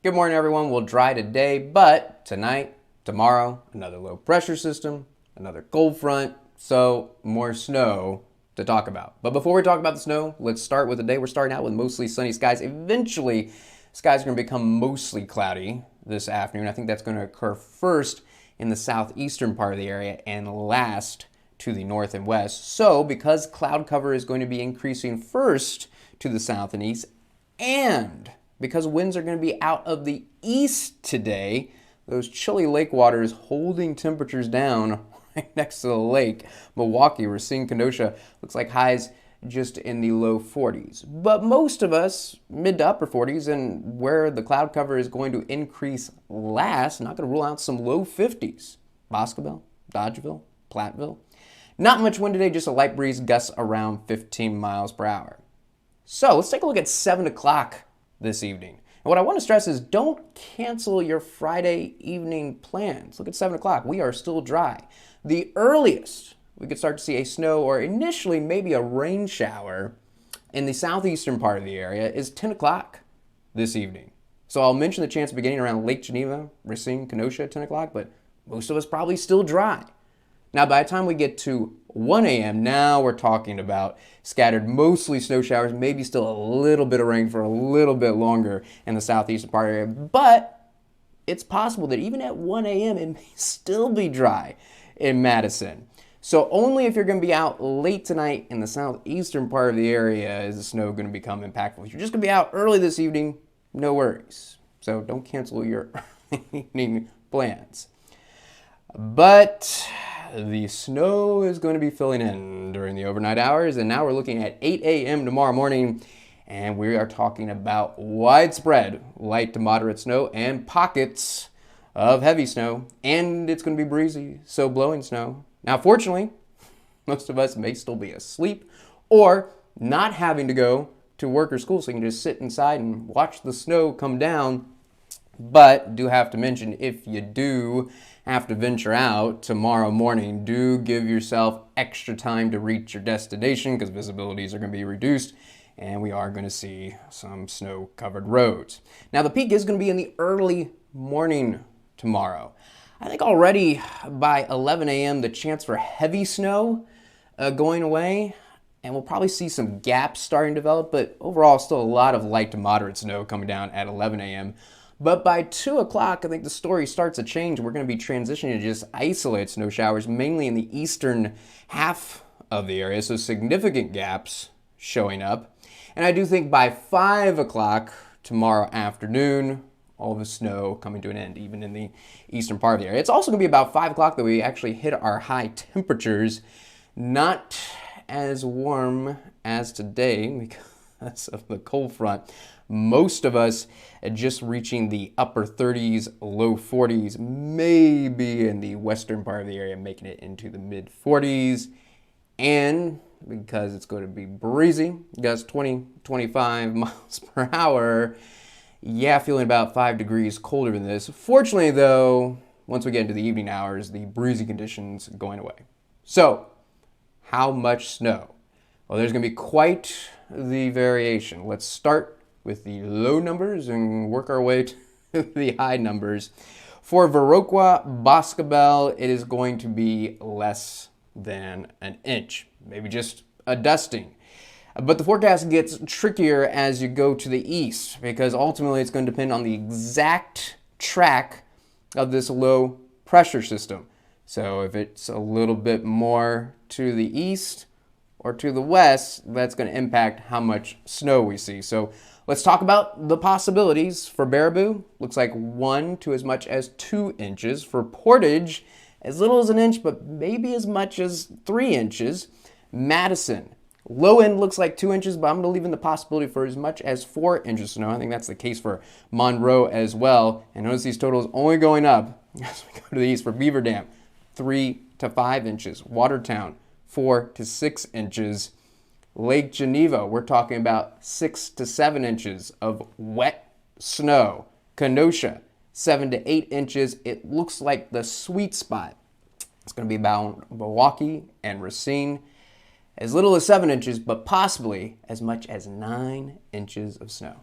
Good morning, everyone. We'll dry today, but tonight, tomorrow, another low pressure system, another cold front, so more snow to talk about. But before we talk about the snow, let's start with the day. We're starting out with mostly sunny skies. Eventually, skies are going to become mostly cloudy this afternoon. I think that's going to occur first in the southeastern part of the area and last to the north and west. So because cloud cover is going to be increasing first to the south and east, and because winds are going to be out of the east today, those chilly lake waters holding temperatures down right next to the lake. Milwaukee, Racine, Kenosha, looks like highs just in the low 40s. But most of us, mid to upper 40s, and where the cloud cover is going to increase last, not going to rule out some low 50s. Boscobel, Dodgeville, Platteville. Not much wind today, just a light breeze, gusts around 15 miles per hour. So let's take a look at 7 o'clock this evening. And what I want to stress is don't cancel your Friday evening plans. Look at 7 o'clock. We are still dry. The earliest we could start to see a snow or initially maybe a rain shower in the southeastern part of the area is 10 o'clock this evening. So I'll mention the chance beginning around Lake Geneva, Racine, Kenosha at 10 o'clock, but most of us probably still dry. Now, by the time we get to 1 a.m., now we're talking about scattered, mostly snow showers, maybe still a little bit of rain for a little bit longer in the southeastern part of the area. But it's possible that even at 1 a.m., it may still be dry in Madison. So only if you're going to be out late tonight in the southeastern part of the area is the snow going to become impactful. If you're just going to be out early this evening, no worries. So don't cancel your evening plans. But the snow is going to be filling in during the overnight hours, and now we're looking at 8 a.m. tomorrow morning, and we are talking about widespread light to moderate snow and pockets of heavy snow, and it's going to be breezy, so blowing snow. Now, fortunately, most of us may still be asleep or not having to go to work or school, so you can just sit inside and watch the snow come down. But do have to mention, if you do have to venture out tomorrow morning, do give yourself extra time to reach your destination because visibilities are going to be reduced and we are going to see some snow-covered roads. Now, the peak is going to be in the early morning tomorrow. I think already by 11 a.m. the chance for heavy snow going away, and we'll probably see some gaps starting to develop, but overall still a lot of light to moderate snow coming down at 11 a.m. But by 2 o'clock, I think the story starts to change. We're going to be transitioning to just isolated snow showers, mainly in the eastern half of the area, so significant gaps showing up. And I do think by 5 o'clock tomorrow afternoon, all the snow coming to an end, even in the eastern part of the area. It's also going to be about 5 o'clock that we actually hit our high temperatures. Not as warm as today because of the cold front. Most of us just reaching the upper 30s, low 40s, maybe in the western part of the area, making it into the mid 40s. And because it's going to be breezy, gusts 20, 25 miles per hour, yeah, feeling about 5 degrees colder than this. Fortunately, though, once we get into the evening hours, the breezy conditions going away. So, how much snow? Well, there's going to be quite the variation. Let's start with the low numbers and work our way to the high numbers. For Viroqua, Boscobel, it is going to be less than an inch, maybe just a dusting. But the forecast gets trickier as you go to the east because ultimately it's going to depend on the exact track of this low pressure system. So if it's a little bit more to the east or to the west, that's going to impact how much snow we see. So let's talk about the possibilities. For Baraboo, looks like 1 to as much as 2 inches. For Portage, as little as an inch, but maybe as much as 3 inches. Madison, low end looks like 2 inches, but I'm going to leave in the possibility for as much as 4 inches of snow. I think that's the case for Monroe as well. And notice these totals only going up as we go to the east. For Beaver Dam, 3 to 5 inches. Watertown, 4 to 6 inches. Lake Geneva, we're talking about 6 to 7 inches of wet snow. Kenosha, 7 to 8 inches. It looks like the sweet spot. It's going to be about Milwaukee and Racine. As little as 7 inches, but possibly as much as 9 inches of snow.